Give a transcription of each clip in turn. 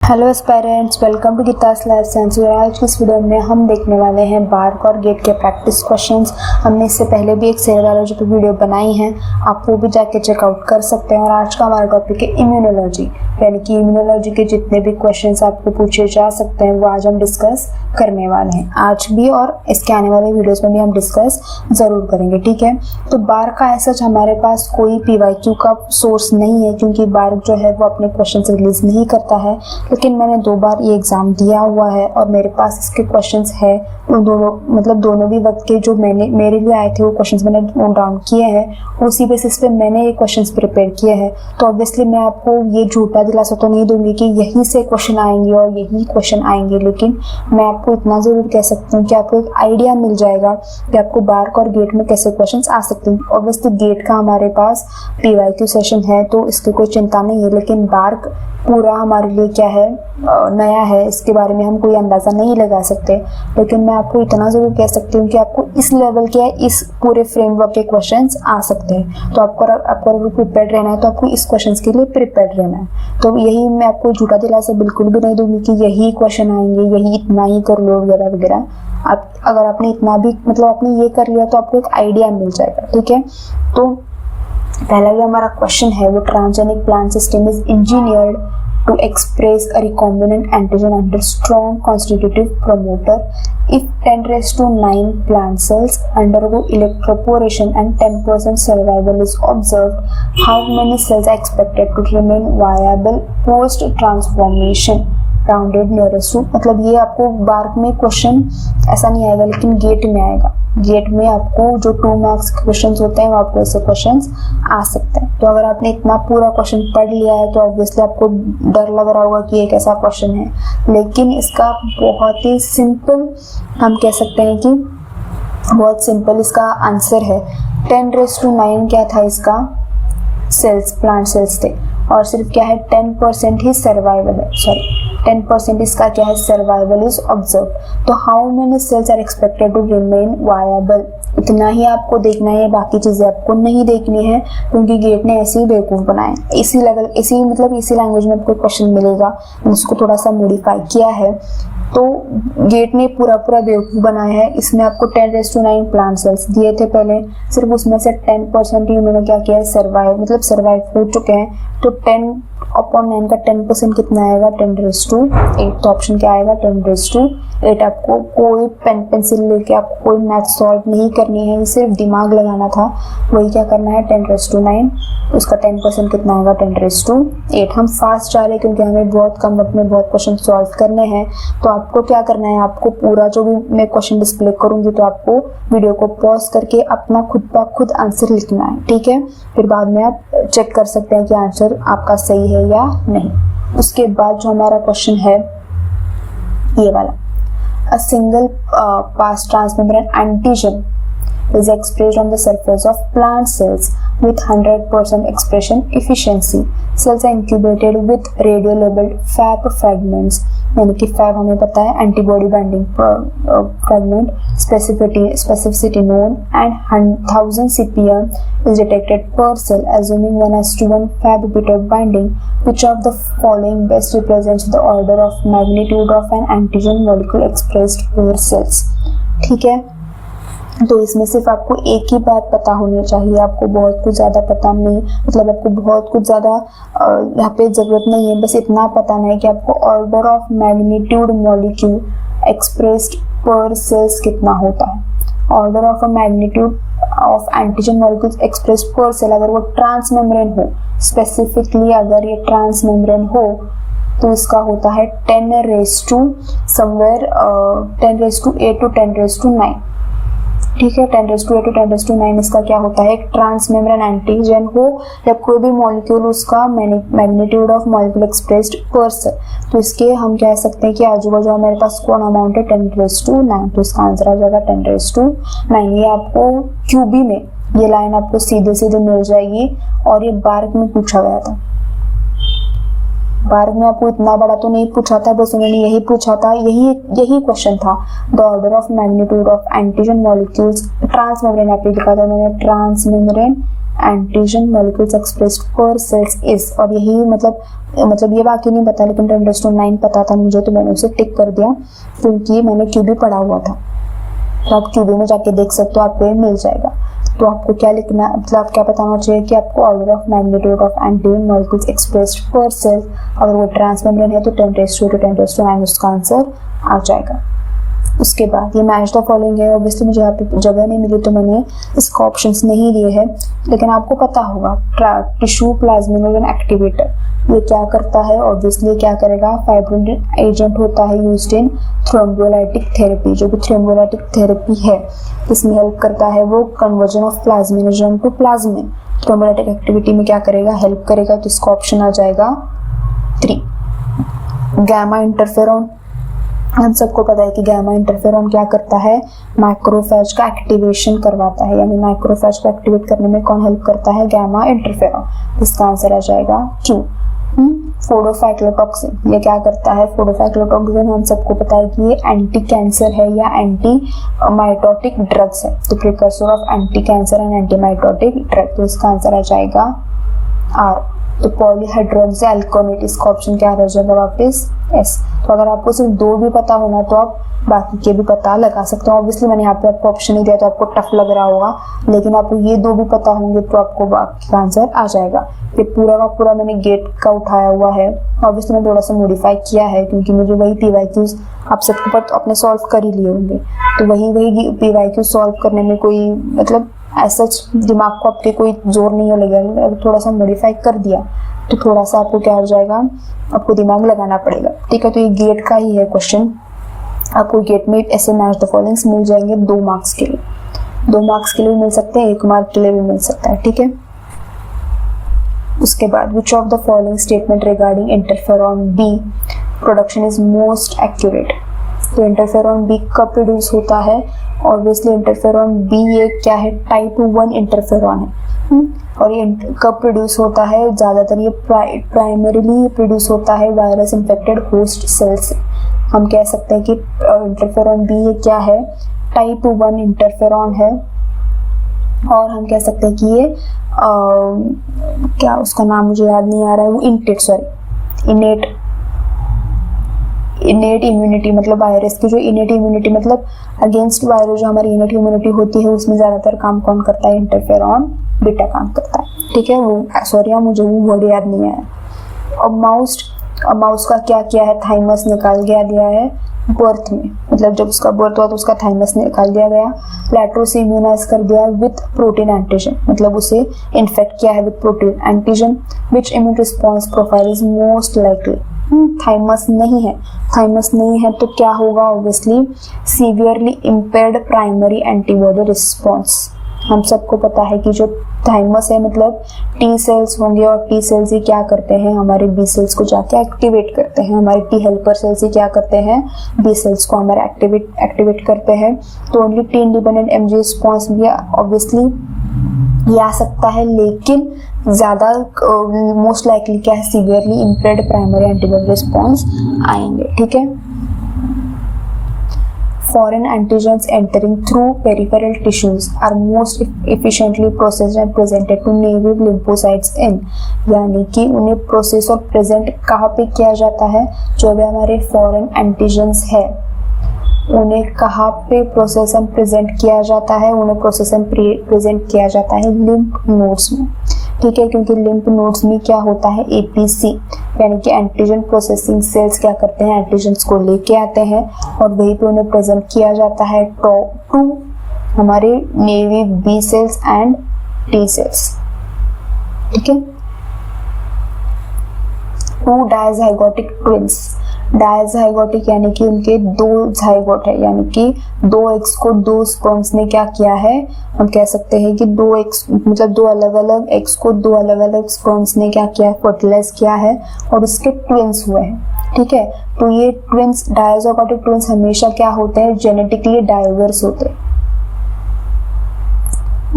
Hello aspirants, welcome to Geeta's life science. आज की इस वीडियो में हम देखने वाले हैं बार्क और गेट के प्रैक्टिस क्वेश्चंस। हमने इससे पहले भी एक सेल बायोलॉजी पे वीडियो बनाई है, आप वो भी जाके चेकआउट कर सकते हैं। और आज का हमारा टॉपिक है इम्यूनोलॉजी, यानी कि इम्यूनोलॉजी के जितने भी क्वेश्चंस आपको पूछे जा सकते हैं वो आज हम डिस्कस करने वाले हैं। आज भी और इसके आने वाले वीडियोस में भी हम डिस्कस जरूर करेंगे, ठीक है। तो बार्क का ऐसा हमारे पास कोई PYQ का सोर्स नहीं है, क्योंकि बार्क जो है वो अपने क्वेश्चन रिलीज नहीं करता है। लेकिन मैंने 2 बार ये एग्जाम दिया हुआ है और मेरे पास इसके क्वेश्चंस है। उन दोनों भी वक्त के जो मेरे लिए आए थे वो क्वेश्चंस मैंने नोट डाउन किए हैं। उसी बेसिस पे मैंने ये क्वेश्चंस प्रिपेयर किए हैं। तो ऑब्वियसली मैं आपको ये झूठा दिलासा तो नहीं दूंगी कि यहीं से क्वेश्चन आएंगे और यही क्वेश्चन आएंगे, लेकिन मैं आपको इतना जरूर कह सकती हूँ कि आपको एक आइडिया मिल जाएगा कि आपको बार्क और गेट में कैसे क्वेश्चन आ सकते हैं। ऑब्वियसली गेट का हमारे पास PYQ सेशन है तो इसकी कोई चिंता नहीं है, लेकिन बार्क पूरा हमारे लिए क्या है, नया है, इसके बारे में हम कोई अंदाजा नहीं लगा सकते। लेकिन मैं आपको इतना जरूर कह सकती हूँ कि आपको इस लेवल के इस पूरे फ्रेमवर्क के क्वेश्चंस आ सकते हैं। तो आपको अगर प्रिपेयर्ड रहना है तो आपको इस क्वेश्चंस के लिए प्रिपेयर्ड रहना है। तो यही मैं आपको झूठा दिलासा बिल्कुल भी नहीं दूंगी कि यही क्वेश्चन आएंगे, यही इतना ही कर लो वगैरह वगैरह। आप अगर आपने इतना भी आपने ये कर लिया तो आपको एक आइडिया मिल जाएगा, ठीक है। तो पहला जो हमारा क्वेश्चन है वो transgenic plant system is engineered to express a recombinant antigen under strong constitutive promoter if 10⁹ plant cells undergo electroporation and 10% survival is observed, how many cells are expected to remain viable post transformation? Rounded nearest to, मतलब ये आपको bark में question ऐसा नहीं आएगा, लेकिन gate में आएगा। गेट में आपको जो 2 मार्क्स के क्वेश्चन होते हैं वो आपको ऐसे क्वेश्चन आ सकते हैं। तो अगर आपने इतना पूरा क्वेश्चन पढ़ लिया है तो ऑब्वियसली आपको डर लग रहा होगा कि ये कैसा क्वेश्चन है, लेकिन इसका बहुत ही सिंपल, हम कह सकते हैं कि बहुत सिंपल इसका आंसर है। 10⁹ क्या था इसका, सेल्स, प्लांट सेल्स थे, और सिर्फ क्या है 10% ही सर्वाइवल है, 10% इसका क्या है, सर्वाइवल इज ऑब्जर्व। तो how many cells are expected to remain viable, इतना ही आपको देखना है, बाकी चीजें आपको नहीं देखनी है, क्योंकि गेट ने ऐसे ही बेवकूफ बनाए। इसी लैंग्वेज में आपको क्वेश्चन मिलेगा, उसको थोड़ा सा मॉडिफाई किया है। तो गेट ने पूरा बेवकूफ बनाया है। इसमें आपको 10⁹ प्लांट सेल्स दिए थे पहले, सिर्फ उसमें से 10% ही उन्होंने क्या किया है, सर्वाइव हो चुके हैं। तो 10/9 का 10% कितना आएगा, 10⁸। तो ऑप्शन क्या आएगा, 10⁸। आपको कोई पेन पेंसिल लेके आपको कोई मैथ सॉल्व नहीं करनी है, सिर्फ दिमाग लगाना था। वही क्या करना है, 10⁹, उसका 10% कितना आएगा, 10⁸। हम फास्ट जा रहे हैं क्योंकि हमें बहुत कम वक्त में बहुत क्वेश्चन सॉल्व करने हैं। तो आपको क्या करना है, आपको पूरा जो भी मैं क्वेश्चन डिस्प्ले करूंगी तो आपको वीडियो को पॉज करके अपना खुद आंसर लिखना है, ठीक है। फिर बाद में आप चेक कर सकते हैं कि आंसर आपका सही है या नहीं। उसके बाद जो हमारा क्वेश्चन है ये वाला, a single pass transmembrane antigen is expressed on the surface of plant cells with 100% expression efficiency. Cells are incubated with radio-labeled Fab fragments, यानी कि Fab हमें पता है antibody binding fragment, specificity known, and 1000 CPM is detected per cell, assuming 1:1 Fab epitope binding. Which of the following best represents the order of magnitude of an antigen molecule expressed per cells? ठीक है। तो इसमें सिर्फ आपको एक ही बात पता होनी चाहिए, आपको बहुत कुछ ज्यादा पता नहीं, मतलब आपको बहुत कुछ ज्यादा यहाँ पे जरूरत नहीं है। बस इतना पता नहीं कि आपको order of magnitude molecule expressed पर सेल्स कितना होता है। Order of a magnitude of antigen molecules expressed पर सेल, अगर वो ट्रांसमेम्ब्रेन हो, स्पेसिफिकली अगर ये ट्रांसमेम्ब्रेन हो तो इसका होता है 10⁻8 to 10⁻9, ठीक है। 10⁻8 to 10⁻9 इसका क्या होता है, एक ट्रांसमेम्ब्रेन एंटीजन हो या कोई भी मॉलिक्यूल, उसका मैग्नीट्यूड ऑफ मॉलिक्यूल एक्सप्रेस्ड पर सेल। तो इसके हम कह सकते हैं कि आजू बाजू हमारे पास कौन अमाउंट है, 10⁻9। तो इसका आंसर आ जाएगा 10⁻9। ये आपको QB में ये लाइन आपको सीधे मिल जाएगी, और ये बार्क में पूछा गया था। बार्क में आपको इतना बड़ा तो नहीं पूछा था, बस उन्होंने यही पूछा था, यही क्वेश्चन था। The order of magnitude of antigen molecules transmembrane, आप लिखा था उन्होंने ट्रांसमेम्ब्रेन एंटीजन मॉलिक्यूल्स एक्सप्रेस्ड पर सेल्स इज, और यही मतलब ये बाकी नहीं पता, लेकिन 10⁹ पता था मुझे, तो मैंने उसे टिक कर दिया क्योंकि मैंने क्यूबी पढ़ा हुआ था। तो आप क्यूबी में जाके देख सकते हो, आपको ये मिल जाएगा। तो आपको क्या लिखना, मतलब क्या बताना चाहिए कि आपको order of magnitude of antigen molecules expressed पर सेल, अगर वो ट्रांसमेम्ब्रेन है तो 10⁻²⁰ उसका आंसर आ जाएगा। उसके बाद ये मैच द फॉलोइंग है, ऑब्वियसली मुझे यहाँ पे जगह नहीं मिली तो मैंने इसका ऑप्शंस नहीं दिए हैं, लेकिन आपको पता होगा टिश्यू प्लाज्मिनोजन एक्टिवेटर ये क्या करता है। ऑब्वियसली क्या करेगा, फाइब्रिन एजेंट होता है यूज्ड इन थ्रोम्बोलाइटिक थेरेपी, जो भी थ्रोम्बोलाइटिक थेरेपी है इसमें हेल्प करता है वो conversion of plasminogen to plasmin. Thrombolytic activity में क्या करेगा, हेल्प करेगा, तो इसका ऑप्शन आ जाएगा 3। गैमा इंटरफेरॉन, हम सबको पता है कि गैमा इंटरफेरॉन क्या करता है, मैक्रोफेज का एक्टिवेशन करवाता है, यानी मैक्रोफेज को एक्टिवेट करने में कौन हेल्प करता है, गैमा इंटरफेरॉन। इसका आंसर आ जाएगा Q। फोडोफाइक्लोटॉक्सिन ये क्या करता है, फोडोफाइक्लोटॉक्सिन हम सबको पता है कि ये एंटी कैंसर है या एंटी माइटोटिक ड्रग्स है, तो precursor of anti cancer and anti mitotic drug, तो इसका आंसर आ जाएगा R। तो पॉलीहाइड्रोक्सी एल्कोनेट, इसका ऑप्शन क्या रह जाएगा वापस S। तो अगर आपको सिर्फ 2 भी पता होना तो आप बाकी के भी पता लगा सकते हो। ऑब्वियसली मैंने यहाँ पे आपको ऑप्शन नहीं दिया तो आपको टफ लग रहा होगा, लेकिन आपको ये 2 भी पता होंगे तो आपको बाकी का आंसर आ जाएगा। ये पूरा का पूरा मैंने गेट का उठाया हुआ है, ऑब्वियसली मैंने थोड़ा सा मॉडिफाई किया है क्योंकि मुझे वही PYQs आप सबको पता अपने सॉल्व कर ही लिए होंगे, तो वही PYQ सॉल्व करने में कोई मतलब ऐसा दिमाग को आपके कोई जोर नहीं लगेगा, थोड़ा सा मॉडिफाई कर दिया तो थोड़ा सा आपको क्या हो जाएगा, आपको दिमाग लगाना पड़ेगा। ठीक है, तो ये गेट का ही है क्वेश्चन, आपको गेट में ऐसे मैच द फॉलोइंग्स मिल जाएंगे 2 मार्क्स के लिए, 2 मार्क्स के लिए मिल सकते हैं, 1 मार्क के लिए भी मिल सकता है। ठीक है, उसके बाद which of the following statement regarding interferon B production is most accurate. तो इंटरफेरॉन बी कब प्रोड्यूस होता है, ऑब्वियसली इंटरफेरॉन बी ये क्या है, टाइप 1 इंटरफेरॉन है, और ये कब प्रोड्यूस होता है, ज़्यादातर ये प्राइमरीली प्रोड्यूस होता है वायरस इन्फेक्टेड होस्ट सेल से। हम कह सकते हैं कि इंटरफेरॉन बी ये क्या है, टाइप 1 इंटरफेरॉन है, और हम कह सकते हैं कि ये क्या उसका नाम मुझे याद नहीं आ रहा है, वो इनेट इम्यूनिटी, मतलब वायरस की जो इनेट इम्यूनिटी मतलब अगेंस्ट वायरस जो हमारी इनेट इम्यूनिटी होती है उसमें ज़्यादातर काम कौन करता है, इंटरफेरॉन बीटा काम करता है। ठीक है, वो सॉरी मुझे वो वर्ड याद नहीं आया। और माउस का क्या किया है, थाइमस निकाल दिया है बर्थ में, मतलब जब उसका बर्थ हुआ तो उसका थाइमस निकाल दिया गया। लैटरो से इम्यूनाइज कर दिया विथ प्रोटीन एंटीजन, मतलब उसे इन्फेक्ट किया है with protein antigen. Which immune response profile is most likely, thymus नहीं है तो क्या होगा, obviously severely impaired primary antibody response. हम सबको पता है कि जो थाइमस है मतलब टी सेल्स होंगे, और टी सेल्स ही क्या करते हैं, हमारे बी सेल्स को जाके एक्टिवेट करते हैं, हमारे टी हेल्पर सेल्स ही क्या करते हैं, बी सेल्स को हमारे एक्टिवेट करते हैं। तो only T independent MG response भी ऑब्वियसली ये आ सकता है, लेकिन ज़्यादा मोस्ट लाइकली क्या है, severely impaired primary antibody response आएंगे। ठीक है, foreign antigens entering through peripheral tissues are most efficiently processed and presented to naive lymphocytes in, यानी कि उन्हें प्रोसेस और प्रेजेंट कहाँ पे किया जाता है, जो भी हमारे फॉरेन एंटीजेंस है उन्हें कहाँ पे प्रोसेस एंड प्रेजेंट किया जाता है, उन्हें प्रोसेस एंड प्रेजेंट किया जाता है लिम्फ नोड्स में। ठीक है, क्योंकि लिम्फ नोड्स में क्या होता है, एपीसी यानी कि एंटीजन प्रोसेसिंग सेल्स क्या करते हैं, एंटीजन्स को लेके आते हैं और वहीं पे उन्हें प्रेजेंट किया जाता है टू हमारे naive B cells and T cells. ठीक है, 2 डायजाइगोटिक ट्विंस, डायजाइगोटिक यानी कि उनके 2 जाइगोट है, यानी कि 2 एग्स को 2 स्पर्म्स ने क्या किया है, हम कह सकते हैं कि 2 एग्स मतलब 2 अलग अलग एग्स को 2 अलग अलग स्पर्म्स ने क्या किया है, फर्टिलाइज किया है और उसके ट्विंस हुए हैं। ठीक है, तो ये ट्विंस डायजाइगोटिक ट्विंस हमेशा क्या होते हैं, जेनेटिकली डाइवर्स होते हैं।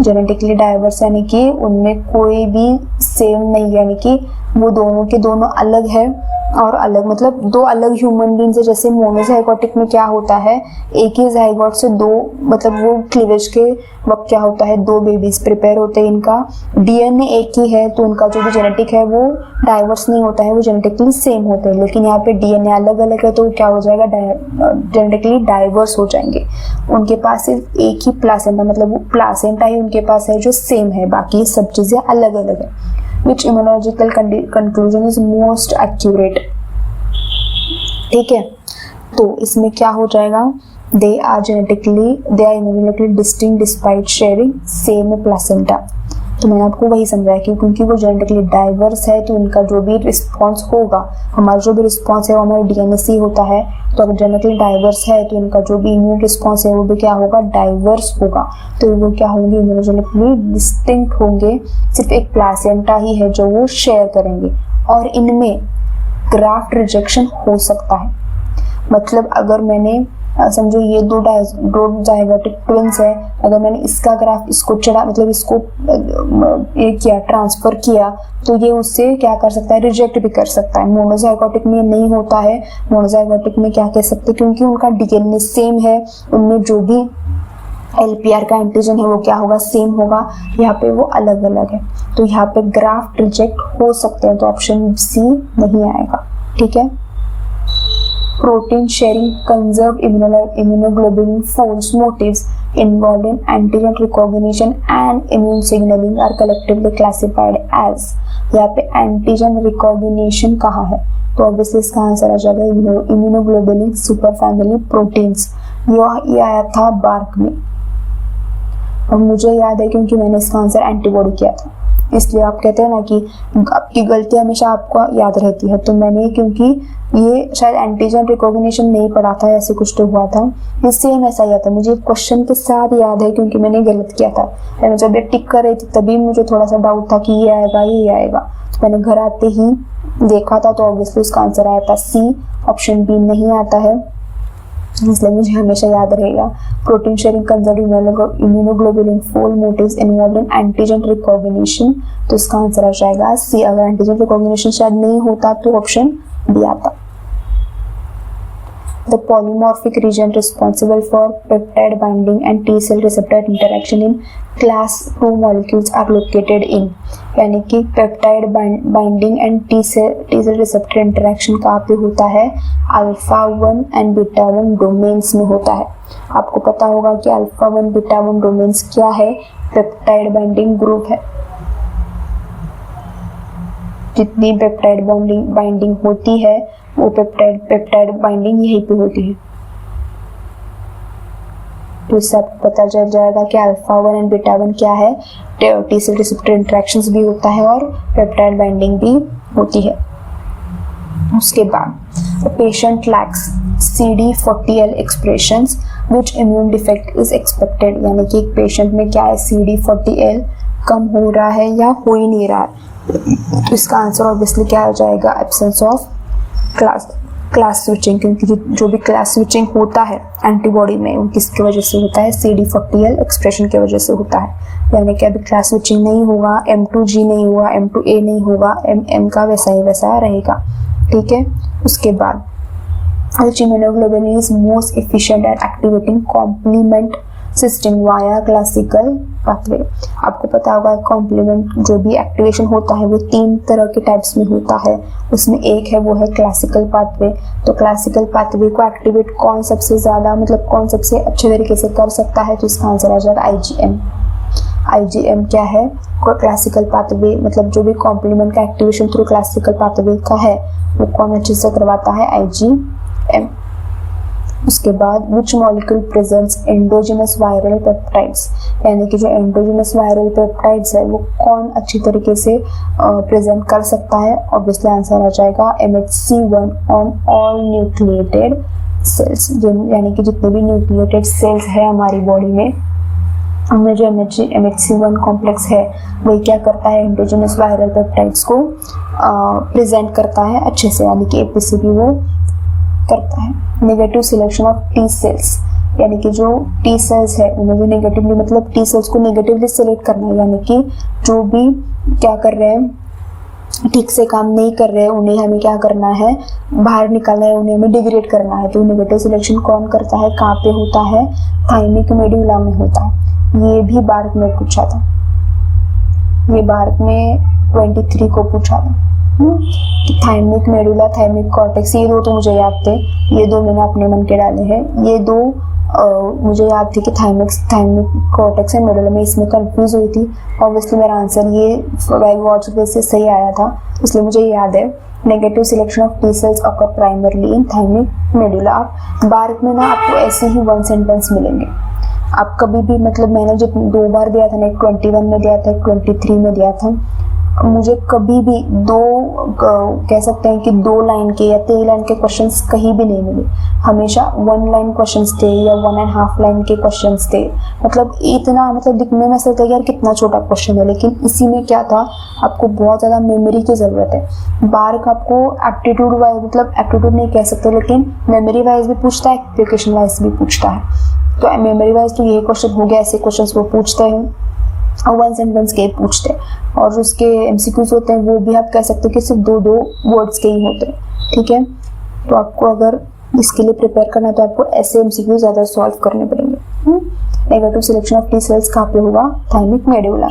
जेनेटिकली डाइवर्स यानी कि उनमें कोई भी सेम नहीं, यानी कि वो दोनों के दोनों अलग है और अलग, मतलब दो अलग ह्यूमन बींग्स है। जैसे मोनोजाइगोटिक में क्या होता है, एक ही जाइगोट से दो, मतलब वो क्लीवेज के वक्त क्या होता है, दो बेबीज प्रिपेयर होते हैं। इनका डीएनए एक ही है तो उनका जो भी जेनेटिक है वो डाइवर्स नहीं होता है, वो जेनेटिकली सेम होते हैं। लेकिन यहाँ पे डीएनए अलग अलग है तो क्या हो जाएगा, जेनेटिकली डाइवर्स हो जाएंगे। उनके पास सिर्फ एक ही प्लासेंटा, मतलब वो प्लासेंटा ही उनके पास है जो सेम है, बाकी सब चीजें अलग अलग है। Which immunological conclusion is most accurate? ठीक है, तो इसमें क्या हो जाएगा, they are immunologically distinct despite sharing same placenta। तो मैंने आपको वही समझाया कि क्योंकि वो जेनेटिकली डाइवर्स है तो उनका जो भी रिस्पॉन्स होगा, हमारा जो भी रिस्पॉन्स है वो हमारे डीएनए से होता है। तो अगर जेनेटिकली डाइवर्स है तो इनका जो भी इम्यून रिस्पॉन्स है वो भी क्या होगा, डाइवर्स होगा। तो वो क्या होंगे, इम्यूनोजेनेटिकली डिस्टिंक्ट होंगे। सिर्फ एक प्लासेंटा ही है जो वो शेयर करेंगे और इनमें ग्राफ्ट रिजेक्शन हो सकता है। मतलब अगर मैंने समझो ये दो जाइगोटिक ट्विंस है, अगर मैंने इसका ग्राफ इसको चढ़ा, मतलब इसको ये किया, ट्रांसफर किया, तो ये उससे क्या कर सकता है, रिजेक्ट भी कर सकता है। मोनोजाइगोटिक में नहीं होता है। मोनोजाइगोटिक में क्या कह सकते हैं, क्योंकि उनका डीएनए सेम है, उनमें जो भी एलपीआर का एंटीजन है वो क्या होगा, सेम होगा। यहाँ पे वो अलग अलग है, तो यहाँ पे ग्राफ्ट रिजेक्ट हो सकते हैं। तो ऑप्शन सी नहीं आएगा। ठीक है, protein sharing conserved immunoglobulin force motifs involved in antigen recognition and immune signaling are collectively classified as। यहाँ पे एंटीजन रिकॉग्निशन कहाँ है, तो ऑब्वियसली इसका आंसर आ जाएगा इम्यूनोग्लोबुलिन सुपर फैमिली प्रोटीन्स। ये आया था बार्क में, और मुझे याद है क्योंकि मैंने इसका आंसर एंटीबॉडी किया था। इसलिए आप कहते हैं ना कि आपकी गलती हमेशा आपको याद रहती है, तो मैंने क्योंकि ये शायद एंटीजन रिकॉग्निशन नहीं पढ़ा था, ऐसे कुछ तो हुआ था, ये सेम ऐसा ही आता है। मुझे क्वेश्चन के साथ याद है क्योंकि मैंने गलत किया था। मैं जब ये टिक कर रही थी तभी मुझे थोड़ा सा डाउट था कि ये आएगा ये आएगा, तो मैंने घर आते ही देखा था, तो ऑब्वियसली उसका आंसर आया था सी। ऑप्शन बी नहीं आता है, इसलिए मुझे हमेशा याद रहेगा। Protein sharing conserve immunoglobulin four motifs involve in antigen recognition, तो इसका आंसर आ जाएगा सी। अगर एंटीजन रिकॉग्निशन शायद नहीं होता तो ऑप्शन डी आता। The polymorphic region responsible for peptide binding and T cell receptor interaction in class 2 molecules are located in, यानी कि peptide binding and T cell receptor interaction कहाँ पे होता है, अल्फा 1 एंड बीटा 1 डोमेन्स में होता है। आपको पता होगा कि अल्फा 1 बीटा 1 डोमेन्स क्या है, पेप्टाइड बाइंडिंग ग्रुप है। जितनी पेप्टाइड बाइंडिंग होती है वो पेप्टाइड बाइंडिंग यहीं पे होती है। तो इससे आपको पता चल जाएगा कि अल्फा 1 एंड बीटा 1 क्या है, टी सेल रिसेप्टर इंटरेक्शंस भी होता है और पेप्टाइड बाइंडिंग भी होती है। उसके बाद patient lakhs CD40L expressions which immune defect is expected, यानी कि एक पेशेंट में क्या है, CD40L कम हो रहा है या हो ही नहीं रहा है। तो इसका आंसर ऑब्वियसली क्या हो जाएगा, एब्सेंस ऑफ क्लास स्विचिंग, क्योंकि जो भी क्लास स्विचिंग होता है एंटीबॉडी में वो किसकी वजह से होता है, CD40L एक्सप्रेशन की वजह से होता है। यानी कि अभी क्लास स्विचिंग नहीं होगा, M2G नहीं हुआ, M2A नहीं होगा, M का वैसा ही वैसा रहेगा। ठीक है, उसके बाद immunoglobulin is most efficient at activating complement system via classical pathway. आपको पता होगा कॉम्प्लीमेंट जो भी एक्टिवेशन होता है वो 3 तरह के टाइप्स में होता है, उसमें एक है वो है क्लासिकल पाथवे। तो क्लासिकल पाथवे को एक्टिवेट कौन सबसे ज्यादा, मतलब कौन सबसे अच्छे तरीके से कर सकता है, तो इसका आंसर आ जाएगा IgM। IgM क्या है, क्लासिकल पाथवे, मतलब जो भी कॉम्प्लीमेंट का एक्टिवेशन थ्रू क्लासिकल पाथवे का है वो कौन अच्छे से करवाता है, IgM। उसके बाद which molecule presents endogenous viral peptides, यानी कि जो एंडोजिनस वायरल पेप्टाइड्स है वो कौन अच्छी तरीके से प्रेजेंट कर सकता है। ऑब्वियसली आंसर आ जाएगा MHC1 on all nucleated sales, यानी कि जितने भी न्यूक्लिएटेड सेल्स है हमारी बॉडी में उनमें जो MHC1 कॉम्प्लेक्स है वही क्या करता है, एंडोजिनस वायरल पेप्टाइड्स को प्रेजेंट करता है अच्छे से, यानी कि APC भी वो करता है। Negative selection of T sales, यानी कि जो टी सेल्स है उन्हें भी नेगेटिवली, मतलब टी सेल्स को नेगेटिवली सिलेक्ट करना है, यानी कि जो भी क्या कर रहे हैं ठीक से काम नहीं कर रहे हैं, उन्हें हमें क्या करना है, बाहर निकालना है, उन्हें हमें डिग्रेड करना है। तो नेगेटिव सिलेक्शन कौन करता है, कहाँ पे होता है, थाइमिक मेडुला में होता है। ये भी बार्क में पूछा था, ये बार्क में 23 को पूछा था। थाइमिक मेडुला, थाइमिक कॉर्टेक्स, ये दो तो मुझे याद थे, ये दो मैंने अपने मन के डाले हैं। ये दो मुझे याद थी कि थाइमिक कॉर्टेक्स एंड मेडुला में, इसमें कंफ्यूज हुई थी। ऑब्वियसली मेरा आंसर ये व्हाट्सएप से सही आया था, इसलिए मुझे याद है। Negative selection of T cells occur primarily in thymic medulla. बार्क में ना आपको ऐसे ही 1 सेंटेंस मिलेंगे। आप कभी भी, मतलब मैंने जो 2 बार दिया था ना, एक 21 में दिया था, एक 23 में दिया था, मुझे कभी भी कह सकते हैं कि 2 लाइन के या 3 लाइन के क्वेश्चंस कहीं भी नहीं मिले। हमेशा 1 लाइन क्वेश्चंस थे या 1.5 लाइन के क्वेश्चंस थे। मतलब इतना, मतलब दिखने में ऐसा था यार कितना छोटा क्वेश्चन है, लेकिन इसी में क्या था, आपको बहुत ज़्यादा मेमोरी की ज़रूरत है। बार्क आपको एप्टीट्यूड वाइज, मतलब एप्टीट्यूड नहीं कह सकते, लेकिन मेमोरी वाइज भी पूछता है, एप्लीकेशन वाइज भी पूछता है। तो मेमोरी वाइज तो यही क्वेश्चन हो गया, ऐसे क्वेश्चन वो पूछते हैं और 1 सेंटेंस के पूछते हैं। और उसके एमसीक्यूज होते हैं, वो भी आप कह सकते हो कि सिर्फ 2 वर्ड्स के ही होते हैं। ठीक है, तो आपको अगर इसके लिए प्रिपेयर करना है तो आपको ऐसे एमसीक्यू ज़्यादा सॉल्व करने पड़ेंगे। Negative selection of T cells कहाँ पे होगा, थाइमिक मेडुला।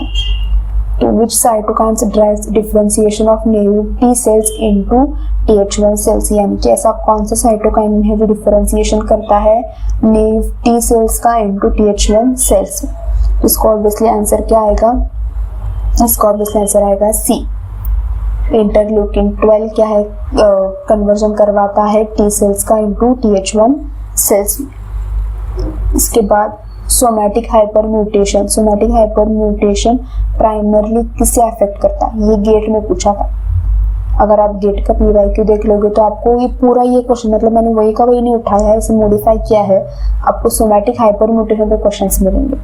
तो which cytokines drives differentiation of naive T cells into TH1 cells, यानी कि ऐसा कौन सा साइटोकाइन है जो डिफरेंशिएशन करता है नेइव टी सेल्स का इनटू TH1 सेल्स में। इसको ऑब्वियसली आंसर क्या आएगा, इसका ऑब्वियसली आंसर आएगा सी। इंटरल्यूकिन 12 क्या है, कन्वर्जन करवाता है टी सेल्स का इनटू TH1 सेल्स में। इसके बाद somatic hyper mutation, somatic hyper mutation primarily किसे अफेक्ट करता है, ये गेट में पूछा था। अगर आप गेट का PYQ देख लोगे तो आपको ये पूरा ये क्वेश्चन, मतलब मैंने वही का वही नहीं उठाया है, इसे मॉडिफाई किया है, आपको सोमैटिक हाइपर म्यूटेशन पे क्वेश्चंस मिलेंगे।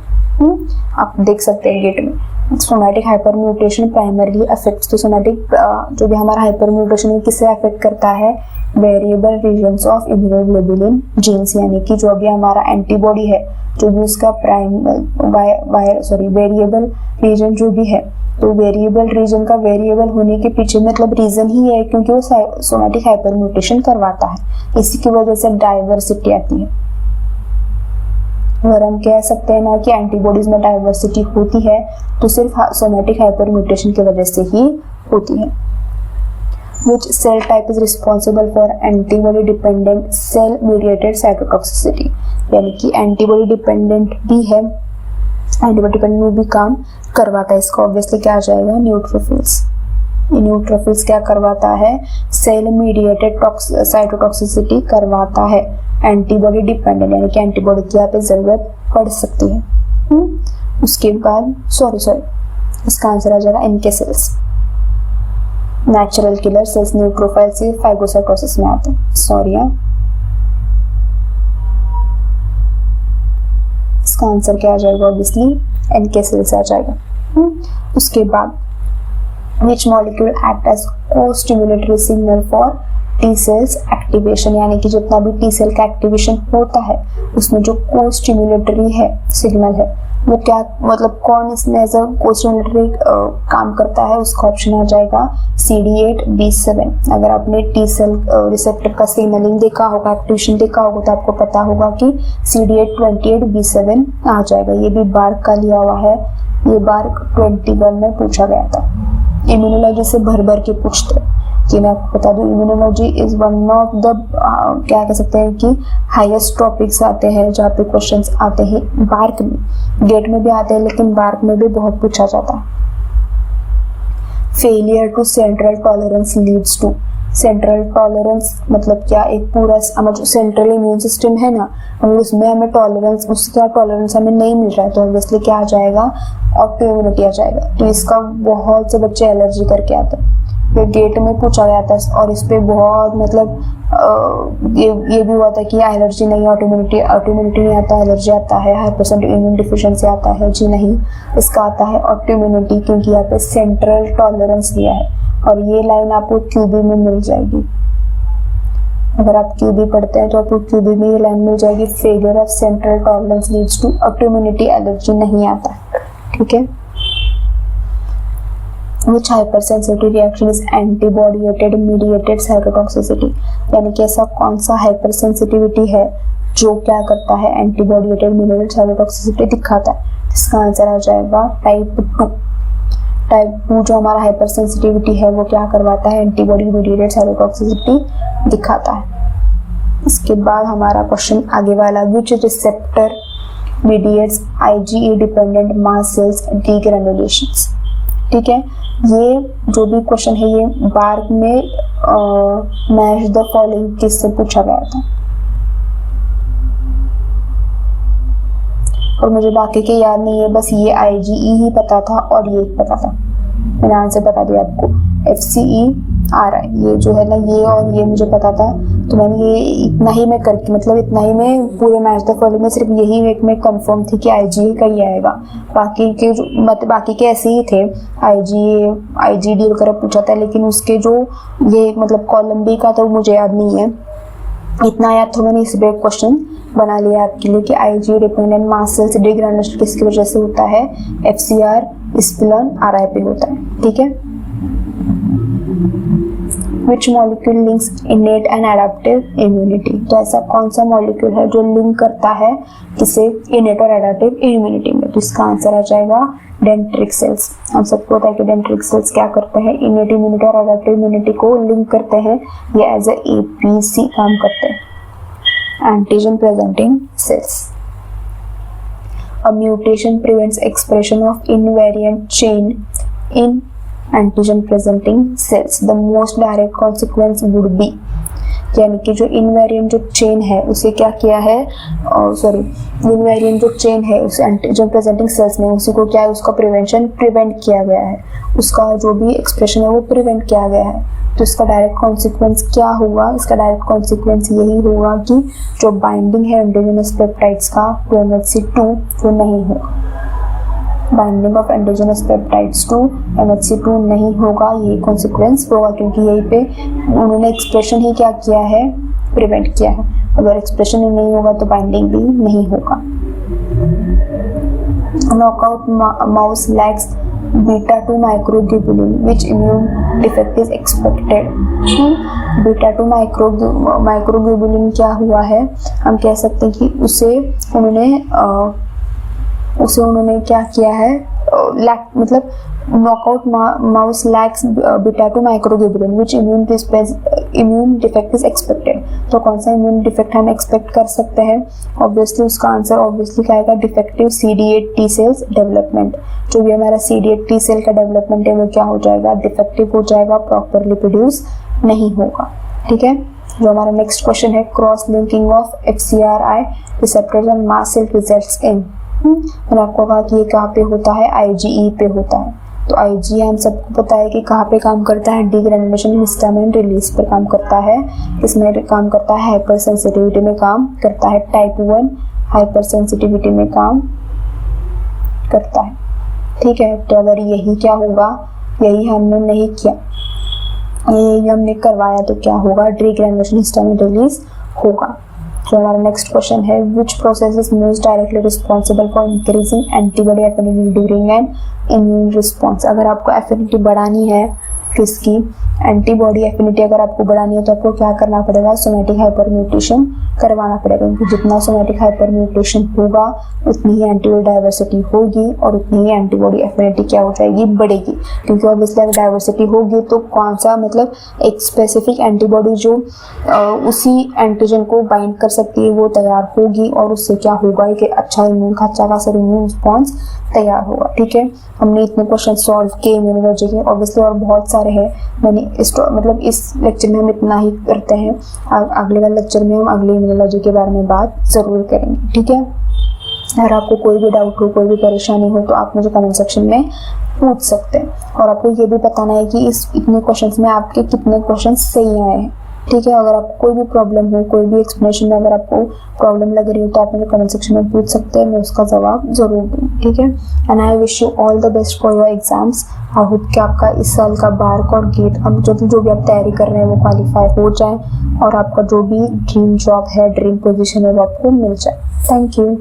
आप देख सकते हैं गेट में। Somatic hyper mutation primarily affects, तो सोमैटिक जो भी हमारा हाइपर म्यूटेशन है किसे अफेक्ट करता है, variable regions of immunoglobulin genes, यानी कि जो भी हमारा एंटीबॉडी है, जो भी उसका वेरिएबल रीजन जो भी है, तो वेरिएबल रीजन का वेरिएबल होने के पीछे मतलब रीजन ही है क्योंकि वो सोमैटिक हाइपर म्यूटेशन करवाता है, इसी की वजह से डाइवर्सिटी आती है। अगर हम कह सकते हैं ना कि एंटीबॉडीज में डाइवर्सिटी होती है तो सिर्फ सोमैटिक हाइपर म्यूटेशन की वजह से ही होती है। Which cell type is responsible for antibody dependent cell mediated cytotoxicity, यानी कि एंटीबॉडी डिपेंडेंट भी है, एंटीबॉडी डिपेंडेंट में भी काम करवाता है। इसका ऑब्वियसली क्या आ जाएगा, न्यूट्रोफिल्स। न्यूट्रोफिल्स क्या करवाता है, सेल मीडिएटेड साइटोटॉक्सिसिटी करवाता है, एंटीबॉडी डिपेंडेंट, यानी कि एंटीबॉडी की यहाँ पे जरूरत पड़ सकती है। उसके बाद इसका आंसर आ जाएगा NK cells. Natural killer cells neutrophil से फाइगोसाइटोसिस में आते हैं, इसका आंसर क्या आ जाएगा, ऑब्वियसली NK सेल्स आ जाएगा। उसके बाद which molecule act as co-stimulatory signal for T cells activation, यानी कि जितना भी टी सेल का एक्टिवेशन होता है उसमें जो को-स्टिमुलेटरी है सिग्नल है वो क्या, मतलब कौन इसमें एज अ को-स्टिमुलेटरी काम करता है, उसका ऑप्शन आ जाएगा CD8B7। अगर आपने टी सेल रिसेप्टर का सिग्नलिंग देखा होगा, एक्टिवेशन देखा होगा, तो आपको पता होगा कि CD828B7 आ जाएगा। ये भी बार्क का लिया हुआ है, ये बार्क 21 में पूछा गया था। इम्यूनोलॉजी से भर भर के पूछते हैं कि मैं आपको बता दूं, immunology is one of the क्या कह सकते हैं कि हाईएस्ट टॉपिक्स आते हैं जहाँ पे क्वेश्चंस आते हैं बार्क में, गेट में भी आते हैं लेकिन बार्क में भी बहुत पूछा जाता है। Failure to central tolerance leads to, central tolerance मतलब क्या, एक पूरा जो सेंट्रल इम्यून सिस्टम है ना, अगर उसमें हमें टॉलरेंस, उसका टॉलरेंस हमें नहीं मिल रहा है तो ऑब्वियसली क्या आ जाएगा, ऑटोइम्यूनिटी आ जाएगा। तो इसका बहुत से बच्चे एलर्जी करके आते हैं, ये गेट में पूछा गया था और इस पे बहुत मतलब ये भी हुआ था कि एलर्जी नहीं, ऑटोइम्यूनिटी नहीं आता, एलर्जी आता है, हाइपर इम्यून डिफिशिएंसी आता है, जी नहीं, इसका आता है ऑटोइम्यूनिटी, क्योंकि यहाँ पे सेंट्रल टॉलरेंस दिया है। और ये लाइन आपको QB में मिल जाएगी, अगर आप QB पढ़ते हैं तो आपको QB में ये लाइन मिल जाएगी, failure of central tolerance leads to autoimmunity, allergy नहीं आता है। ठीक है, which hypersensitivity reaction is antibody mediated cytotoxicity, यानी कि ऐसा कौन सा hypersensitivity है जो क्या करता है, एंटीबॉडी mediated cytotoxicity दिखाता है। इसका आंसर आ जाएगा टाइप 2। टाइप 2 जो हमारा हाइपरसेंसिटिविटी है वो क्या करवाता है, एंटीबॉडी मीडिएटेड साइटोटॉक्सिसिटी दिखाता है। इसके बाद हमारा क्वेश्चन आगे वाला, which receptor mediates IgE dependent mast cells degranulations. ठीक है, ये जो भी क्वेश्चन है ये बार्क में मैच द फॉलोइंग किससे पूछा गया था, और मुझे बाकी के याद नहीं है, बस ये IgE ही पता था और ये पता था, मैंने आंसर बता दिया आपको। FCERI ये जो है ना, ये और ये मुझे पता था, तो मैंने ये इतना ही मैं करके, मतलब इतना ही मैं पूरे मैच द फॉलोइंग में सिर्फ यही एक में कंफर्म थी कि IgE का ही आएगा। बाकी के बाकी के ऐसे ही थे, IgA IgD वगैरह पूछा था, लेकिन उसके जो ये मतलब कॉलम बी का तो मुझे याद नहीं है। इतना याद तो मैंने इस पे क्वेश्चन बना लिया आपके लिए कि IgE dependent mast cells degranulation किसकी वजह से होता है, FCR स्पिलन RI पे होता है। ठीक है, which molecule links इनेट and adaptive immunity, तो ऐसा कौन सा मॉलिक्यूल है जो लिंक करता है किसे, इनेट और एडेप्टिव इम्यूनिटी में, तो इसका आंसर आ जाएगा डेंड्रिटिक सेल्स। हम सबको पता है कि डेंड्रिटिक सेल्स क्या करते हैं, इनेट इम्यूनिटी और एडेप्टिव इम्यूनिटी को लिंक करते हैं, ये एज ए APC काम करते हैं, antigen presenting sales. A mutation prevents expression of invariant chain in antigen presenting cells. The most direct consequence would be, यानी कि जो इनवेरिएंट जो चेन है उसे क्या किया है, इनवेरिएंट जो चेन है उस एंटीजन प्रेजेंटिंग सेल्स में उसी को क्या है, उसका प्रिवेंट किया गया है, उसका जो भी एक्सप्रेशन है वो प्रिवेंट किया गया है। तो इसका डायरेक्ट कॉन्सिक्वेंस क्या होगा, इसका डायरेक्ट कॉन्सिक्वेंस यही होगा कि जो बाइंडिंग है एंडोजेनस पेप्टाइड्स का टू MHC2 वो नहीं होगा, binding of endogenous peptides to MHC2 नहीं होगा, ये कॉन्सिक्वेंस होगा, क्योंकि यहीं पे उन्होंने एक्सप्रेशन ही क्या किया है, प्रिवेंट किया है। अगर एक्सप्रेशन ही नहीं होगा तो बाइंडिंग भी नहीं होगा। Knockout mouse lakhs beta-2 microglobulin which immune defect is expected। beta-2 microglobulin क्या हुआ है, हम कह सकते हैं कि उसे उन्होंने क्या किया है, मतलब knockout mouse lakhs beta-2 microglobulin which immune defect is expected। तो कौन सा इम्यून डिफेक्ट हम एक्सपेक्ट कर सकते हैं, ऑब्वियसली उसका आंसर ऑब्वियसली क्या आएगा, defective CD8 T sales development. जो भी हमारा CD8 T सेल का डेवलपमेंट है वो क्या हो जाएगा, डिफेक्टिव हो जाएगा, प्रॉपरली प्रोड्यूस नहीं होगा। ठीक है, जो हमारा नेक्स्ट क्वेश्चन है, cross linking of FCRI receptors and mast cell results in. मैंने आपको कहा कि ये कहाँ पे होता है, IgE पे होता है। तो IgE हम सबको पता है कि कहाँ पे काम करता है, डीग्रेनुलेशन हिस्टामिन रिलीज पर काम करता है, इसमें काम करता है, हाइपर सेंसिटिविटी में काम करता है, टाइप 1 हाइपर सेंसिटिविटी में काम करता है। ठीक है, तो अगर यही क्या होगा, यही हमने नहीं किया, यही हमने करवाया तो क्या होगा, डीग्रेनुलेशन हिस्टामिन रिलीज होगा। तो हमारा नेक्स्ट क्वेश्चन है, which process is most directly responsible for increasing antibody affinity during an immune response. अगर आपको एफिनिटी बढ़ानी है, किसकी, एंटीबॉडी एफिनिटी अगर आपको बढ़ानी है तो आपको क्या करना पड़ेगा, सोमैटिक हाइपर म्यूटेशन करवाना पड़ेगा, क्योंकि जितना सोमैटिक हाइपर म्यूटेशन होगा उतनी ही एंटीबॉडी डाइवर्सिटी होगी और उतनी ही एंटीबॉडी एफिनिटी क्या हो जाएगी, बढ़ेगी। क्योंकि ऑब्वियसली अगर डाइवर्सिटी होगी तो कौन सा, मतलब एक स्पेसिफिक एंटीबॉडी जो उसी एंटीजन को बाइंड कर सकती है वो तैयार होगी, और उससे क्या होगा कि अच्छा खासा इम्यून रिस्पॉन्स तैयार होगा। ठीक है, हमने इतने क्वेश्चन सॉल्व किए इम्यूनोलॉजी के, ऑब्वियसली और बहुत सारे हैं, मैंने मतलब इस लेक्चर में हम इतना ही करते हैं, अगले वाले लेक्चर में हम अगले इम्यूनोलॉजी के बारे में बात जरूर करेंगे। ठीक है, अगर आपको कोई भी डाउट हो, कोई भी परेशानी हो तो आप मुझे कमेंट सेक्शन में पूछ सकते हैं, और आपको ये भी बताना है कि इस इतने क्वेश्चंस में आपके कितने क्वेश्चन सही आए हैं। ठीक है, अगर आपको कोई भी प्रॉब्लम हो, कोई भी एक्सप्लेनेशन में अगर आपको प्रॉब्लम लग रही हो तो आप मुझे कमेंट सेक्शन में पूछ सकते हैं, मैं उसका जवाब जरूर दूँगी। ठीक है, and I wish you all the best for your exams. I hope कि आपका इस साल का बार्क और गेट, अब जो भी आप तैयारी कर रहे हैं वो क्वालिफाई हो जाए, और आपका जो भी ड्रीम जॉब है, ड्रीम पोजीशन है वो आपको मिल जाए। Thank you.